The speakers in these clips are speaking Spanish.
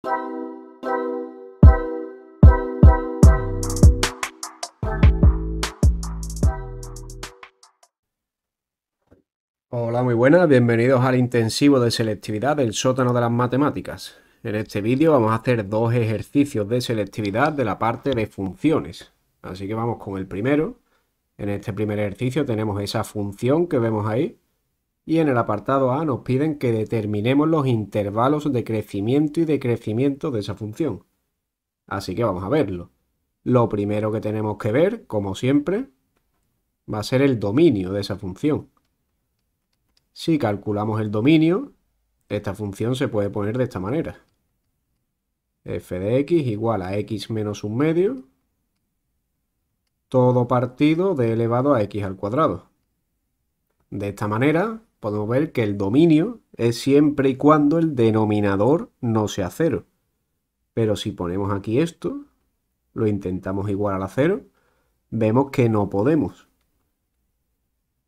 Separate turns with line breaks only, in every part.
Hola, muy buenas, bienvenidos al intensivo de selectividad del sótano de las matemáticas. En este vídeo vamos a hacer dos ejercicios de selectividad de la parte de funciones. Así que vamos con el primero. En este primer ejercicio tenemos esa función que vemos ahí. Y en el apartado A nos piden que determinemos los intervalos de crecimiento y decrecimiento de esa función. Así que vamos a verlo. Lo primero que tenemos que ver, como siempre, va a ser el dominio de esa función. Si calculamos el dominio, esta función se puede poner de esta manera. F de x igual a x menos un medio, todo partido de elevado a x al cuadrado. De esta manera podemos ver que el dominio es siempre y cuando el denominador no sea cero. Pero si ponemos aquí esto, lo intentamos igualar a cero, vemos que no podemos.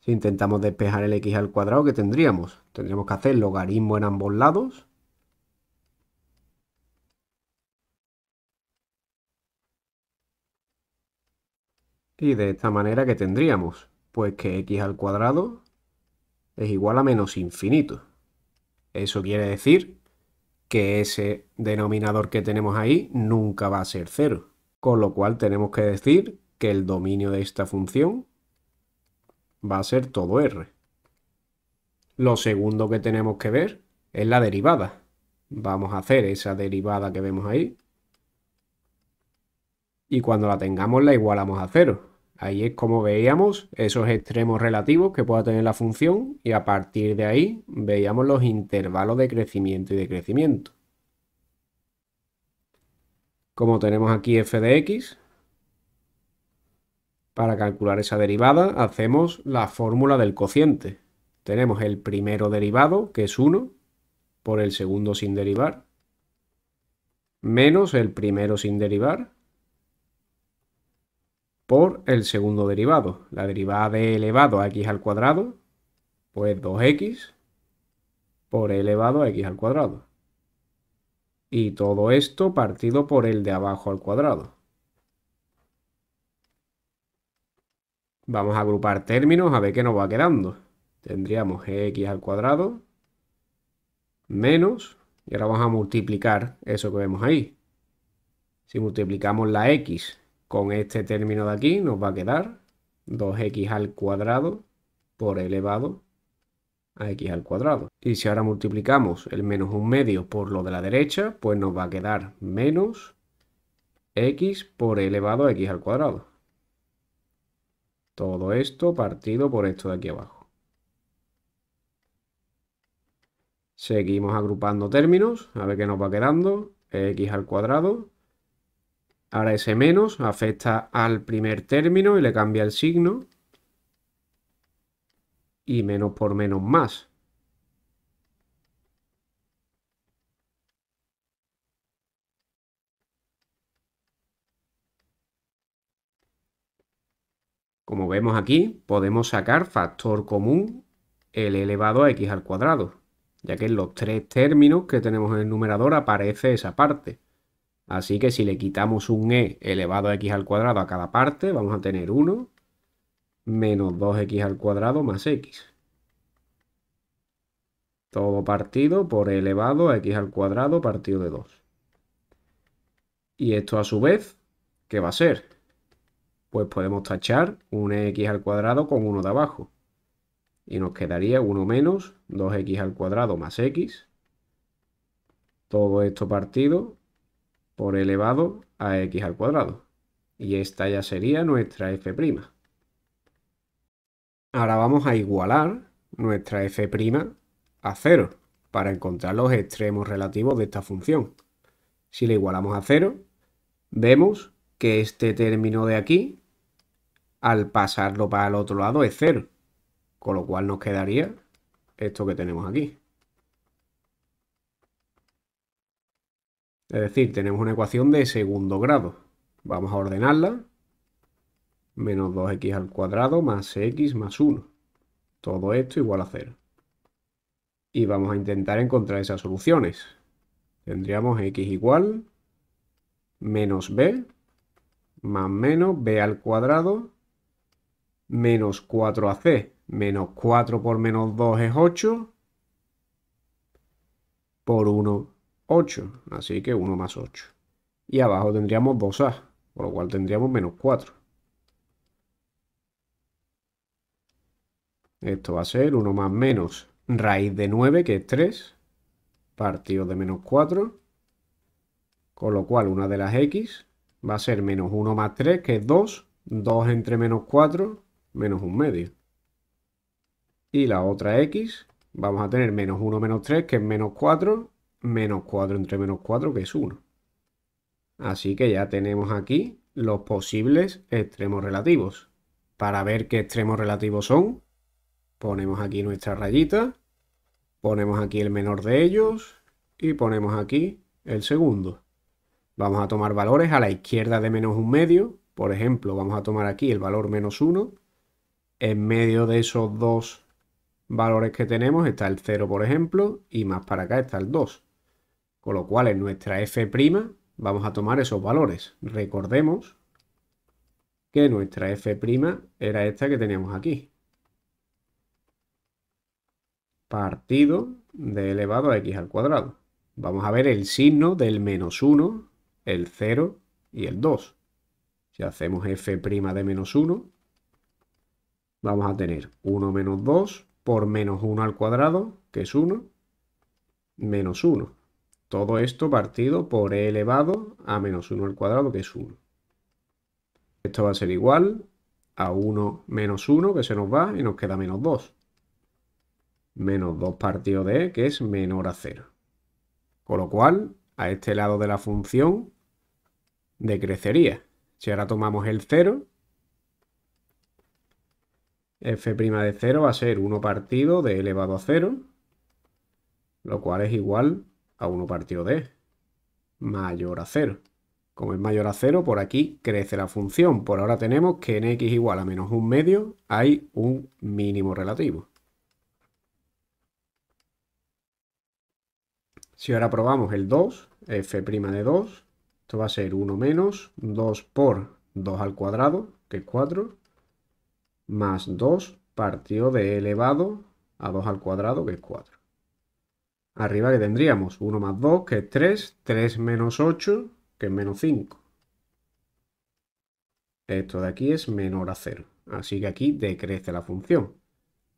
Si intentamos despejar el x al cuadrado, ¿qué tendríamos? Tendríamos que hacer logaritmo en ambos lados. Y de esta manera, ¿qué tendríamos? Pues que x al cuadrado es igual a menos infinito. Eso quiere decir que ese denominador que tenemos ahí nunca va a ser cero. Con lo cual tenemos que decir que el dominio de esta función va a ser todo r. Lo segundo que tenemos que ver es la derivada. Vamos a hacer esa derivada que vemos ahí. Y cuando la tengamos la igualamos a cero. Ahí es como veíamos esos extremos relativos que pueda tener la función y a partir de ahí veíamos los intervalos de crecimiento y decrecimiento. Como tenemos aquí f de x, para calcular esa derivada hacemos la fórmula del cociente. Tenemos el primero derivado, que es 1, por el segundo sin derivar, menos el primero sin derivar, por el segundo derivado. La derivada de elevado a x al cuadrado, pues 2x por elevado a x al cuadrado. Y todo esto partido por el de abajo al cuadrado. Vamos a agrupar términos a ver qué nos va quedando. Tendríamos x al cuadrado menos, y ahora vamos a multiplicar eso que vemos ahí. Si multiplicamos la x con este término de aquí, nos va a quedar 2x al cuadrado por elevado a x al cuadrado. Y si ahora multiplicamos el menos un medio por lo de la derecha, pues nos va a quedar menos x por elevado a x al cuadrado. Todo esto partido por esto de aquí abajo. Seguimos agrupando términos, a ver qué nos va quedando. X al cuadrado. Ahora ese menos afecta al primer término y le cambia el signo. Y menos por menos más. Como vemos aquí, podemos sacar factor común el elevado a x al cuadrado, ya que en los tres términos que tenemos en el numerador aparece esa parte. Así que si le quitamos un e elevado a x al cuadrado a cada parte, vamos a tener 1 menos 2x al cuadrado más x. Todo partido por elevado a x al cuadrado partido de 2. Y esto a su vez, ¿qué va a ser? Pues podemos tachar un x al cuadrado con 1 de abajo. Y nos quedaría 1 menos 2x al cuadrado más x. Todo esto partido por elevado a x al cuadrado. Y esta ya sería nuestra f'. Ahora vamos a igualar nuestra f' a 0 para encontrar los extremos relativos de esta función. Si le igualamos a 0, vemos que este término de aquí, al pasarlo para el otro lado, es 0. Con lo cual nos quedaría esto que tenemos aquí. Es decir, tenemos una ecuación de segundo grado. Vamos a ordenarla. Menos 2x al cuadrado más x más 1. Todo esto igual a 0. Y vamos a intentar encontrar esas soluciones. Tendríamos x igual menos b más menos b al cuadrado menos 4ac. Menos 4 por menos 2 es 8. Por 1, 8. Así que 1 más 8. Y abajo tendríamos 2a, por lo cual tendríamos menos 4. Esto va a ser 1 más menos raíz de 9, que es 3, partido de menos 4. Con lo cual una de las x va a ser menos 1 más 3, que es 2. 2 entre menos 4, menos 1 medio. Y la otra x, vamos a tener menos 1 menos 3, que es menos 4. Menos 4 entre menos 4, que es 1. Así que ya tenemos aquí los posibles extremos relativos. Para ver qué extremos relativos son, ponemos aquí nuestra rayita, ponemos aquí el menor de ellos y ponemos aquí el segundo. Vamos a tomar valores a la izquierda de menos 1 medio. Por ejemplo, vamos a tomar aquí el valor menos 1. En medio de esos dos valores que tenemos está el 0, por ejemplo, y más para acá está el 2. Con lo cual en nuestra f' vamos a tomar esos valores. Recordemos que nuestra f' era esta que teníamos aquí. Partido de elevado a x al cuadrado. Vamos a ver el signo del menos 1, el 0 y el 2. Si hacemos f' de menos 1, vamos a tener 1 menos 2 por menos 1 al cuadrado, que es 1, menos 1. Todo esto partido por e elevado a menos 1 al cuadrado, que es 1. Esto va a ser igual a 1 menos 1, que se nos va, y nos queda menos 2. Menos 2 partido de e, que es menor a 0. Con lo cual, a este lado de la función decrecería. Si ahora tomamos el 0, f' de 0 va a ser 1 partido de elevado a 0, lo cual es igual a 1 partido de e, mayor a 0. Como es mayor a 0, por aquí crece la función. Por ahora tenemos que en x igual a menos 1 medio hay un mínimo relativo. Si ahora probamos el 2, f' de 2, esto va a ser 1 menos 2 por 2 al cuadrado, que es 4, más 2 partido de e elevado a 2 al cuadrado, que es 4. Arriba que tendríamos 1 más 2, que es 3, 3 menos 8, que es menos 5. Esto de aquí es menor a 0, así que aquí decrece la función.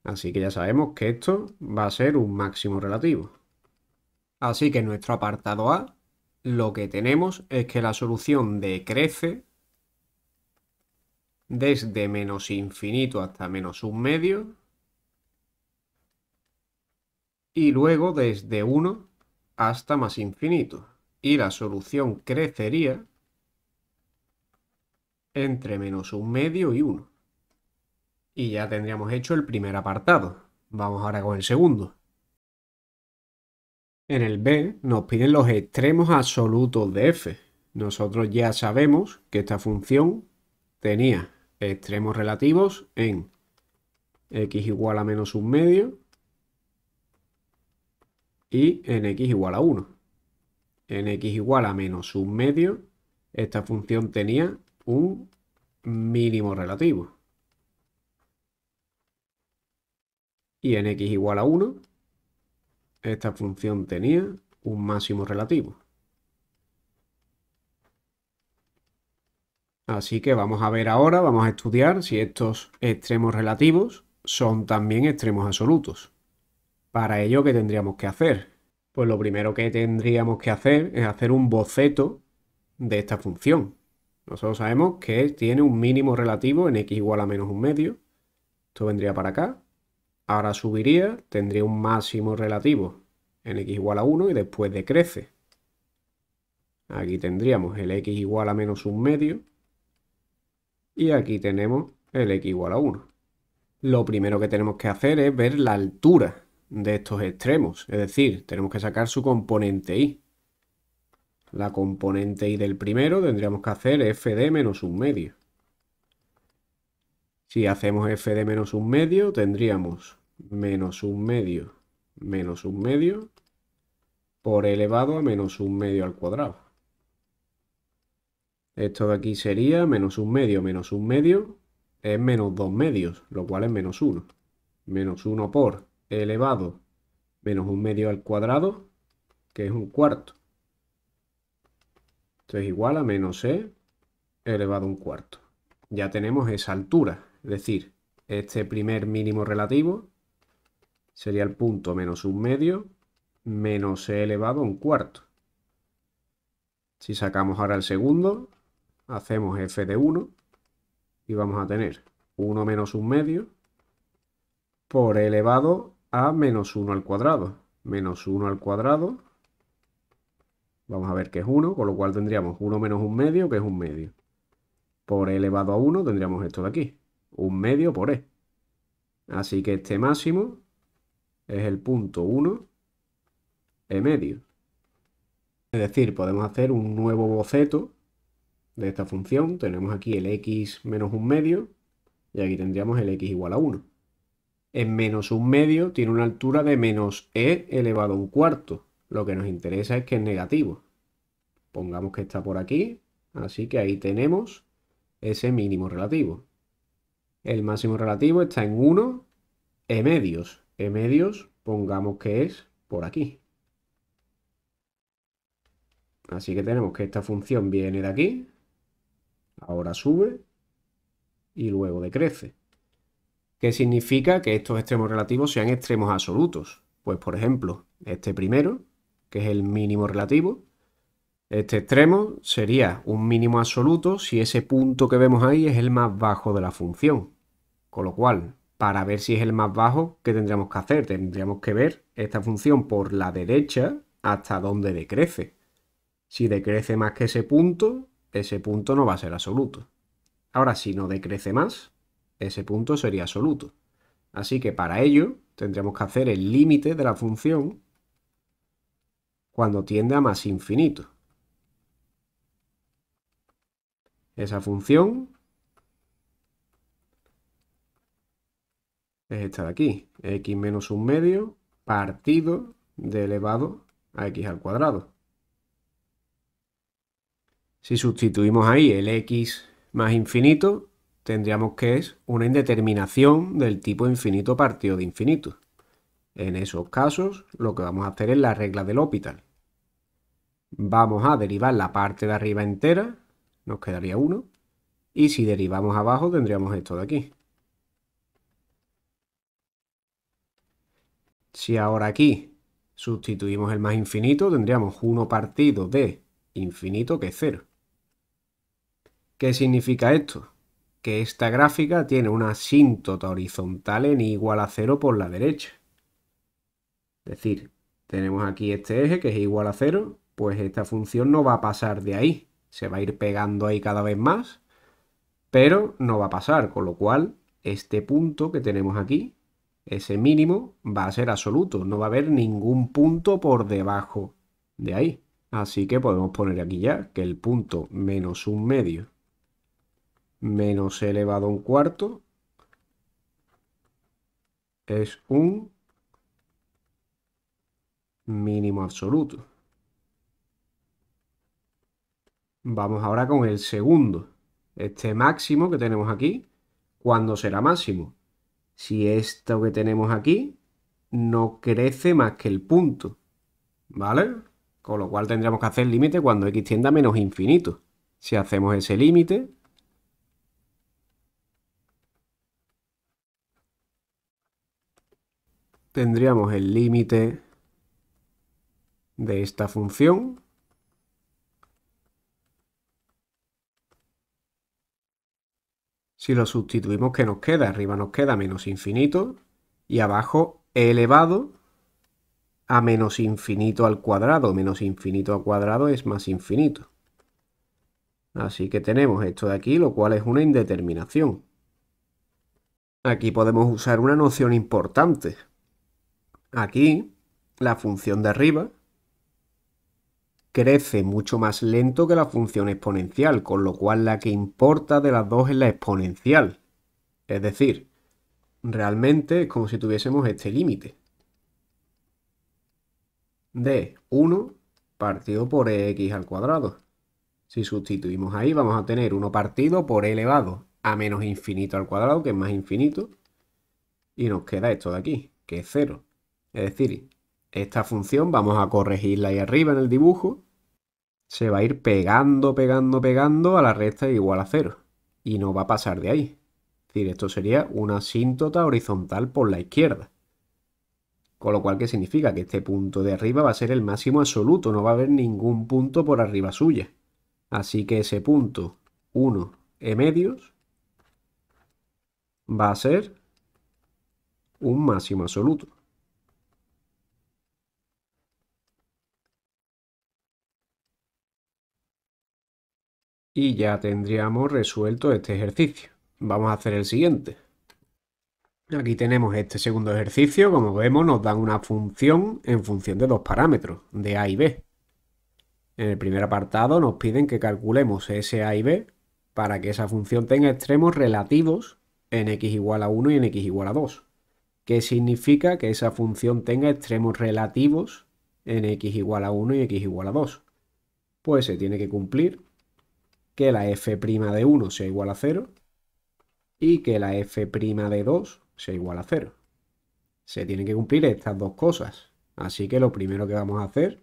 Así que ya sabemos que esto va a ser un máximo relativo. Así que en nuestro apartado A, lo que tenemos es que la solución decrece desde menos infinito hasta menos 1 medio y luego desde 1 hasta más infinito. Y la solución crecería entre menos 1 medio y 1. Y ya tendríamos hecho el primer apartado. Vamos ahora con el segundo. En el B nos piden los extremos absolutos de f. Nosotros ya sabemos que esta función tenía extremos relativos en x igual a menos 1 medio y en x igual a 1. En x igual a menos 1 medio, esta función tenía un mínimo relativo. Y en x igual a 1, esta función tenía un máximo relativo. Así que vamos a ver ahora, vamos a estudiar si estos extremos relativos son también extremos absolutos. Para ello, ¿qué tendríamos que hacer? Pues lo primero que tendríamos que hacer es hacer un boceto de esta función. Nosotros sabemos que tiene un mínimo relativo en x igual a menos 1 medio. Esto vendría para acá. Ahora subiría, tendría un máximo relativo en x igual a 1 y después decrece. Aquí tendríamos el x igual a menos 1 medio. Y aquí tenemos el x igual a 1. Lo primero que tenemos que hacer es ver la altura de estos extremos. Es decir, tenemos que sacar su componente y. La componente y del primero tendríamos que hacer f de menos 1 medio. Si hacemos f de menos 1 medio, tendríamos menos 1 medio menos 1 medio por elevado a menos un medio al cuadrado. Esto de aquí sería menos un medio es menos 2 medios, lo cual es menos 1. Menos 1 por elevado menos un medio al cuadrado, que es un cuarto. Esto es igual a menos e elevado a un cuarto. Ya tenemos esa altura, es decir, este primer mínimo relativo sería el punto menos un medio menos e elevado a un cuarto. Si sacamos ahora el segundo, hacemos f de 1 y vamos a tener 1 menos un medio por elevado a menos 1 al cuadrado. Menos 1 al cuadrado, vamos a ver que es 1, con lo cual tendríamos 1 menos un medio, que es un medio. Por e elevado a 1 tendríamos esto de aquí, un medio por e. Así que este máximo es el punto 1 e medio. Es decir, podemos hacer un nuevo boceto de esta función. Tenemos aquí el x menos un medio y aquí tendríamos el x igual a 1. En menos un medio tiene una altura de menos e elevado a un cuarto. Lo que nos interesa es que es negativo. Pongamos que está por aquí, así que ahí tenemos ese mínimo relativo. El máximo relativo está en 1 e medios. E medios, pongamos que es por aquí. Así que tenemos que esta función viene de aquí, ahora sube y luego decrece. ¿Qué significa que estos extremos relativos sean extremos absolutos? Pues por ejemplo, este primero, que es el mínimo relativo, este extremo sería un mínimo absoluto si ese punto que vemos ahí es el más bajo de la función. Con lo cual, para ver si es el más bajo, ¿qué tendríamos que hacer? Tendríamos que ver esta función por la derecha hasta donde decrece. Si decrece más que ese punto no va a ser absoluto. Ahora, si no decrece más, ese punto sería absoluto. Así que para ello tendríamos que hacer el límite de la función cuando tiende a más infinito. Esa función es esta de aquí, x menos un medio partido de elevado a x al cuadrado. Si sustituimos ahí el x más infinito, tendríamos que es una indeterminación del tipo infinito partido de infinito. En esos casos, lo que vamos a hacer es la regla del L'Hopital. Vamos a derivar la parte de arriba entera, nos quedaría 1, y si derivamos abajo tendríamos esto de aquí. Si ahora aquí sustituimos el más infinito, tendríamos 1 partido de infinito, que es 0. ¿Qué significa esto? Que esta gráfica tiene una asíntota horizontal en i igual a 0 por la derecha. Es decir, tenemos aquí este eje que es igual a 0, pues esta función no va a pasar de ahí. Se va a ir pegando ahí cada vez más, pero no va a pasar, con lo cual este punto que tenemos aquí, ese mínimo, va a ser absoluto. No va a haber ningún punto por debajo de ahí. Así que podemos poner aquí ya que el punto menos un medio menos e elevado a un cuarto es un mínimo absoluto. Vamos ahora con el segundo. Este máximo que tenemos aquí, ¿cuándo será máximo? Si esto que tenemos aquí no crece más que el punto, ¿vale? Con lo cual tendríamos que hacer el límite cuando x tienda a menos infinito. Si hacemos ese límite, tendríamos el límite de esta función. Si lo sustituimos, ¿qué nos queda? Arriba nos queda menos infinito y abajo e elevado a menos infinito al cuadrado. Menos infinito al cuadrado es más infinito. Así que tenemos esto de aquí, lo cual es una indeterminación. Aquí podemos usar una noción importante. Aquí, la función de arriba crece mucho más lento que la función exponencial, con lo cual la que importa de las dos es la exponencial. Es decir, realmente es como si tuviésemos este límite. de 1 partido por x al cuadrado. Si sustituimos ahí, vamos a tener 1 partido por e elevado a menos infinito al cuadrado, que es más infinito. Y nos queda esto de aquí, que es 0. Es decir, esta función vamos a corregirla ahí arriba en el dibujo. Se va a ir pegando, pegando, pegando a la recta igual a 0. Y no va a pasar de ahí. Es decir, esto sería una asíntota horizontal por la izquierda. Con lo cual, ¿qué significa? Que este punto de arriba va a ser el máximo absoluto. No va a haber ningún punto por arriba suya. Así que ese punto 1 e medios va a ser un máximo absoluto. Y ya tendríamos resuelto este ejercicio. Vamos a hacer el siguiente. Aquí tenemos este segundo ejercicio. Como vemos, nos dan una función en función de dos parámetros, de a y b. En el primer apartado nos piden que calculemos ese a y b para que esa función tenga extremos relativos en x igual a 1 y en x igual a 2. ¿Qué significa que esa función tenga extremos relativos en x igual a 1 y x igual a 2? Pues se tiene que cumplir que la f' de 1 sea igual a 0 y que la f' de 2 sea igual a 0. Se tienen que cumplir estas dos cosas. Así que lo primero que vamos a hacer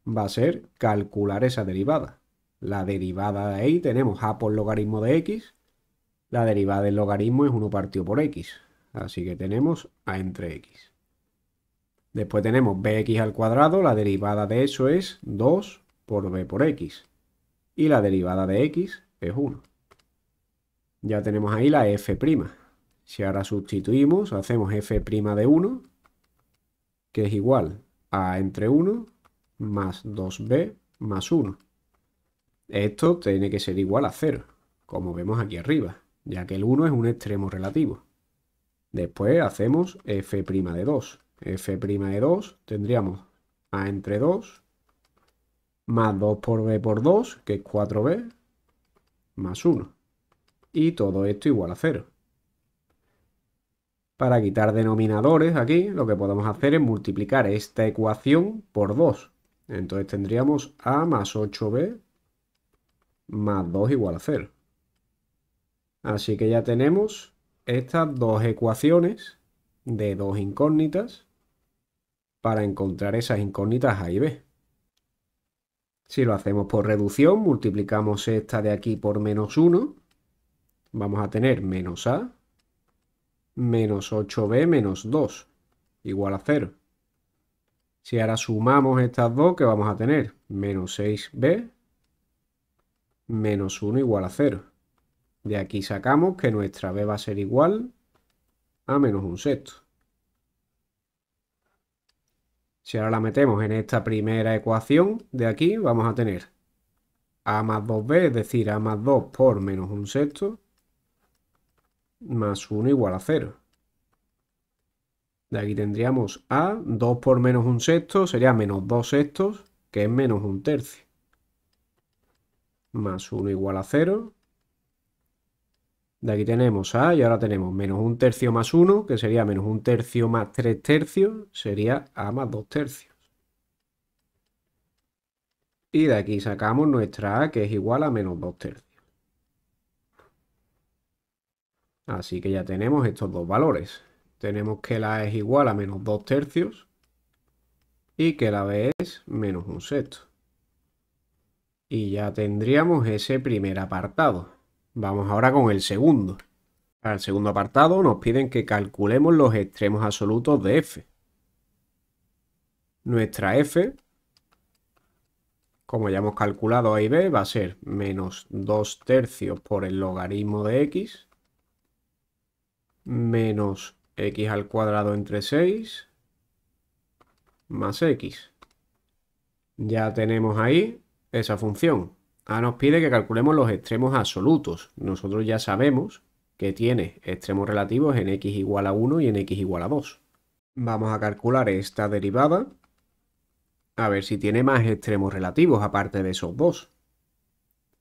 va a ser calcular esa derivada. La derivada de ahí tenemos a por logaritmo de x. La derivada del logaritmo es 1 partido por x. Así que tenemos a entre x. Después tenemos bx al cuadrado. La derivada de eso es 2 por b por x. Y la derivada de x es 1. Ya tenemos ahí la f'. Si ahora sustituimos, hacemos f' de 1, que es igual a entre 1 más 2b más 1. Esto tiene que ser igual a 0, como vemos aquí arriba, ya que el 1 es un extremo relativo. Después hacemos f' de 2. f' de 2 tendríamos a entre 2 más 2 por b por 2, que es 4b, más 1. Y todo esto igual a 0. Para quitar denominadores aquí, lo que podemos hacer es multiplicar esta ecuación por 2. Entonces tendríamos a más 8b más 2 igual a 0. Así que ya tenemos estas dos ecuaciones de dos incógnitas para encontrar esas incógnitas a y b. Si lo hacemos por reducción, multiplicamos esta de aquí por menos 1. Vamos a tener menos a menos 8b menos 2 igual a 0. Si ahora sumamos estas dos, ¿qué vamos a tener? Menos 6b menos 1 igual a 0. De aquí sacamos que nuestra b va a ser igual a menos 1/6. Si ahora la metemos en esta primera ecuación de aquí, vamos a tener a más 2b, es decir, a más 2 por menos 1/6, más 1 igual a 0. De aquí tendríamos a 2 por menos 1/6 sería menos 2/6, que es menos 1/3. Más 1 igual a 0. De aquí tenemos a, y ahora tenemos menos 1/3 más 1, que sería menos 1/3 más 3/3, sería a más 2/3. Y de aquí sacamos nuestra a, que es igual a menos 2/3. Así que ya tenemos estos dos valores. Tenemos que la a es igual a menos 2/3 y que la b es menos 1/6. Y ya tendríamos ese primer apartado. Vamos ahora con el segundo. Para el segundo apartado nos piden que calculemos los extremos absolutos de f. Nuestra f, como ya hemos calculado a y b, va a ser menos 2/3 por el logaritmo de x menos x al cuadrado entre 6 más x. Ya tenemos ahí esa función. Ahora nos pide que calculemos los extremos absolutos. Nosotros ya sabemos que tiene extremos relativos en x igual a 1 y en x igual a 2. Vamos a calcular esta derivada a ver si tiene más extremos relativos aparte de esos dos.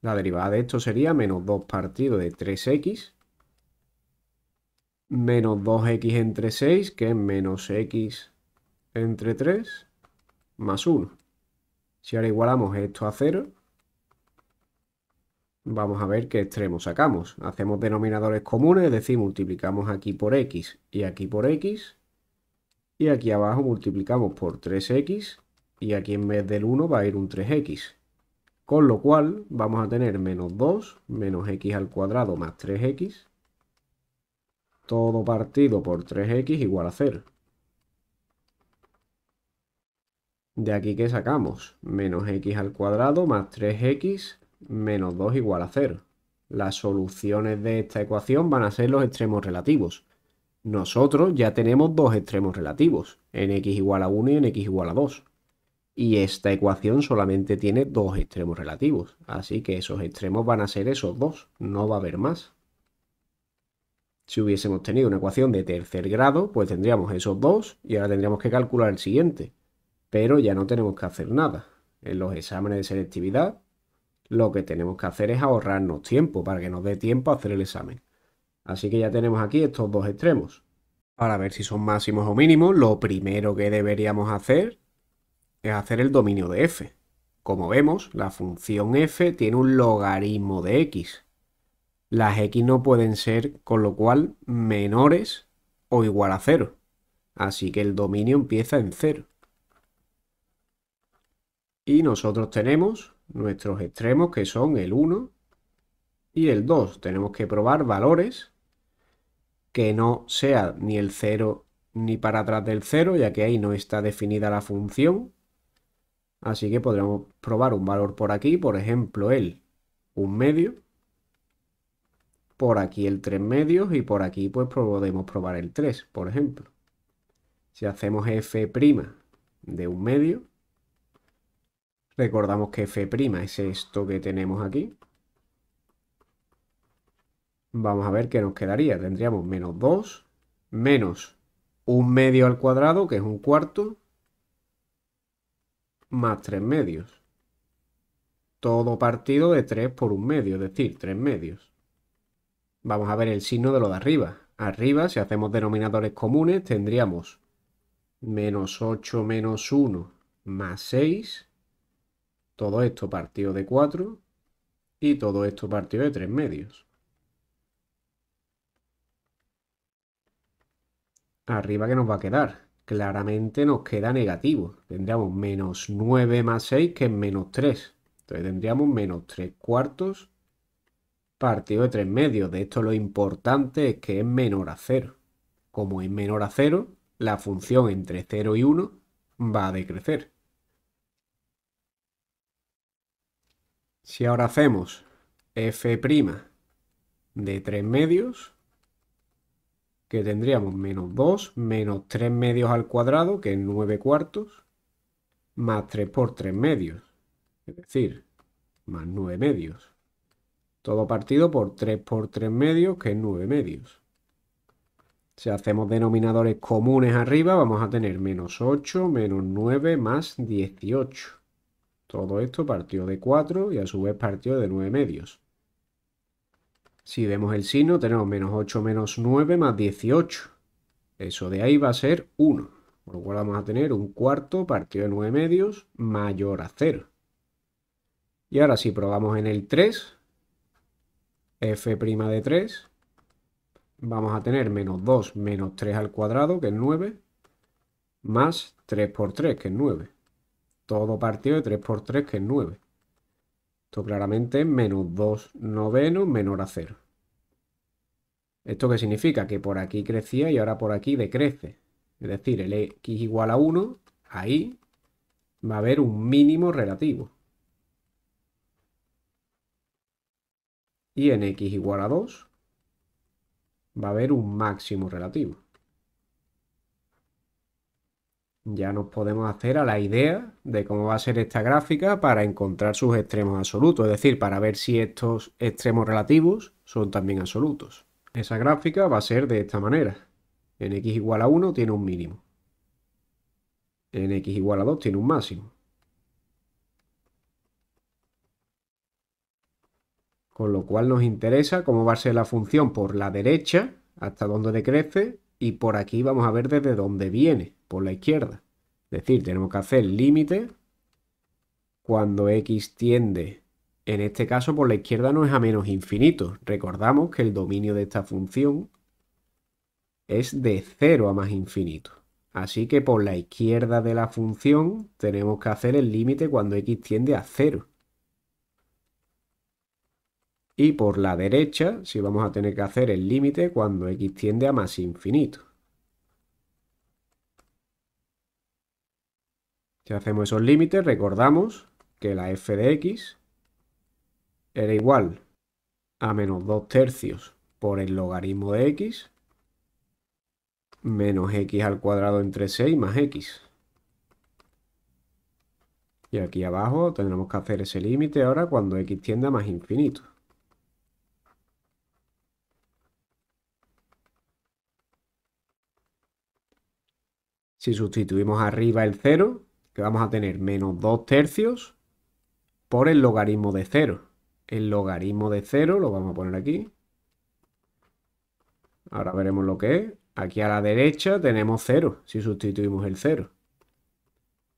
La derivada de esto sería menos 2 partido de 3x menos 2x entre 6, que es menos x entre 3, más 1. Si ahora igualamos esto a 0, vamos a ver qué extremo sacamos. Hacemos denominadores comunes, es decir, multiplicamos aquí por x y aquí por x. Y aquí abajo multiplicamos por 3x y aquí en vez del 1 va a ir un 3x. Con lo cual vamos a tener menos 2 menos x al cuadrado más 3x. Todo partido por 3x igual a 0. De aquí que sacamos menos x al cuadrado más 3x menos 2 igual a 0. Las soluciones de esta ecuación van a ser los extremos relativos. Nosotros ya tenemos dos extremos relativos, en x igual a 1 y en x igual a 2. Y esta ecuación solamente tiene dos extremos relativos, así que esos extremos van a ser esos dos, no va a haber más. Si hubiésemos tenido una ecuación de tercer grado, pues tendríamos esos dos y ahora tendríamos que calcular el siguiente. Pero ya no tenemos que hacer nada. En los exámenes de selectividad, lo que tenemos que hacer es ahorrarnos tiempo para que nos dé tiempo a hacer el examen. Así que ya tenemos aquí estos dos extremos. Para ver si son máximos o mínimos, lo primero que deberíamos hacer es hacer el dominio de f. Como vemos, la función f tiene un logaritmo de x. Las x no pueden ser, con lo cual, menores o igual a 0. Así que el dominio empieza en 0. Y nosotros tenemos nuestros extremos que son el 1 y el 2. Tenemos que probar valores que no sea ni el 0 ni para atrás del 0, ya que ahí no está definida la función. Así que podremos probar un valor por aquí, por ejemplo el 1/2, por aquí el 3/2 y por aquí pues podemos probar el 3, por ejemplo. Si hacemos f' de 1/2, recordamos que f' es esto que tenemos aquí. Vamos a ver qué nos quedaría. Tendríamos menos 2 menos 1/2 al cuadrado, que es un cuarto, más 3/2. Todo partido de 3 por 1/2, es decir, 3/2. Vamos a ver el signo de lo de arriba. Arriba, si hacemos denominadores comunes, tendríamos menos 8 menos 1 más 6. Todo esto partido de 4 y todo esto partido de 3/2. Arriba, ¿qué nos va a quedar? Claramente nos queda negativo. Tendríamos menos 9 más 6, que es menos 3. Entonces tendríamos menos 3 cuartos partido de 3/2. De esto lo importante es que es menor a 0. Como es menor a 0, la función entre 0 y 1 va a decrecer. Si ahora hacemos f' de 3/2, que tendríamos menos 2 menos 3/2 al cuadrado, que es 9 cuartos, más 3 por 3/2, es decir, más 9/2. Todo partido por 3 por 3/2, que es 9/2. Si hacemos denominadores comunes arriba, vamos a tener menos 8 menos 9 más 18. Todo esto partido de 4 y a su vez partido de 9/2. Si vemos el signo, tenemos menos 8 menos 9 más 18. Eso de ahí va a ser 1. Por lo cual vamos a tener un cuarto partido de 9/2 mayor a 0. Y ahora si probamos en el 3, f' de 3, vamos a tener menos 2 menos 3 al cuadrado, que es 9, más 3 por 3, que es 9. Todo partido de 3 por 3, que es 9. Esto claramente es menos 2 novenos menor a 0. ¿Esto qué significa? Que por aquí crecía y ahora por aquí decrece. Es decir, el x igual a 1, ahí va a haber un mínimo relativo. Y en x igual a 2 va a haber un máximo relativo. Ya nos podemos hacer a la idea de cómo va a ser esta gráfica para encontrar sus extremos absolutos, es decir, para ver si estos extremos relativos son también absolutos. Esa gráfica va a ser de esta manera. En x igual a 1 tiene un mínimo. En x igual a 2 tiene un máximo. Con lo cual nos interesa cómo va a ser la función por la derecha, hasta dónde decrece, y por aquí vamos a ver desde dónde viene, por la izquierda. Es decir, tenemos que hacer límite cuando x tiende, en este caso por la izquierda no es a menos infinito. Recordamos que el dominio de esta función es de 0 a más infinito. Así que por la izquierda de la función tenemos que hacer el límite cuando x tiende a 0. Y por la derecha sí vamos a tener que hacer el límite cuando x tiende a más infinito. Si hacemos esos límites, recordamos que la f de x era igual a menos 2 tercios por el logaritmo de x menos x al cuadrado entre 6 más x. Y aquí abajo tendremos que hacer ese límite ahora cuando x tiende a más infinito. Si sustituimos arriba el 0, que vamos a tener menos 2 tercios por el logaritmo de 0. El logaritmo de 0 lo vamos a poner aquí. Ahora veremos lo que es. Aquí a la derecha tenemos 0, si sustituimos el 0.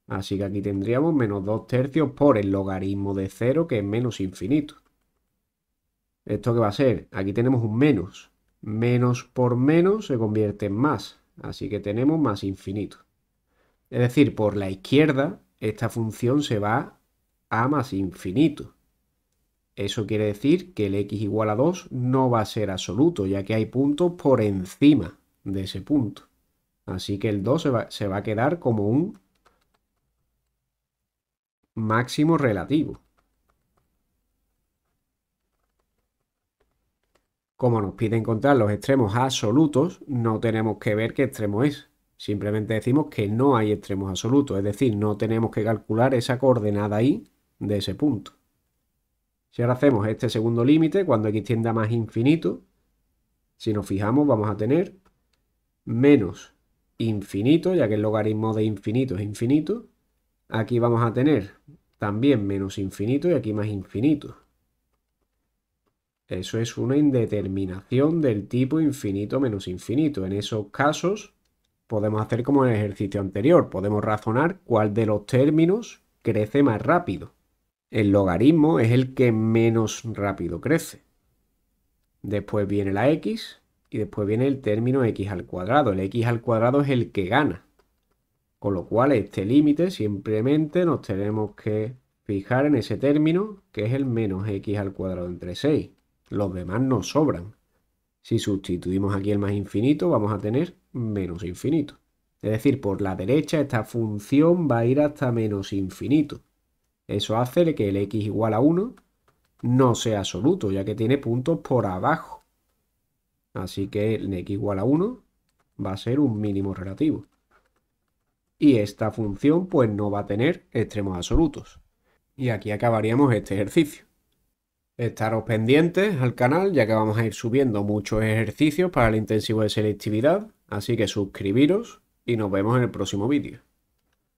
Así que aquí tendríamos menos 2 tercios por el logaritmo de 0, que es menos infinito. ¿Esto qué va a ser? Aquí tenemos un menos. Menos por menos se convierte en más. Así que tenemos más infinito. Es decir, por la izquierda, esta función se va a más infinito. Eso quiere decir que el x igual a 2 no va a ser absoluto, ya que hay puntos por encima de ese punto. Así que el 2 se va a quedar como un máximo relativo. Como nos pide encontrar los extremos absolutos, no tenemos que ver qué extremo es. Simplemente decimos que no hay extremos absolutos, es decir, no tenemos que calcular esa coordenada ahí de ese punto. Si ahora hacemos este segundo límite, cuando x tiende a más infinito, si nos fijamos vamos a tener menos infinito, ya que el logaritmo de infinito es infinito. Aquí vamos a tener también menos infinito y aquí más infinito. Eso es una indeterminación del tipo infinito menos infinito. En esos casos podemos hacer como en el ejercicio anterior. Podemos razonar cuál de los términos crece más rápido. El logaritmo es el que menos rápido crece. Después viene la x y después viene el término x al cuadrado. El x al cuadrado es el que gana. Con lo cual este límite simplemente nos tenemos que fijar en ese término que es el menos x al cuadrado entre 6. Los demás nos sobran. Si sustituimos aquí el más infinito, vamos a tener menos infinito. Es decir, por la derecha esta función va a ir hasta menos infinito. Eso hace que el x igual a 1 no sea absoluto, ya que tiene puntos por abajo. Así que el x igual a 1 va a ser un mínimo relativo. Y esta función pues no va a tener extremos absolutos. Y aquí acabaríamos este ejercicio. Estaros pendientes al canal, ya que vamos a ir subiendo muchos ejercicios para el intensivo de selectividad, así que suscribiros y nos vemos en el próximo vídeo.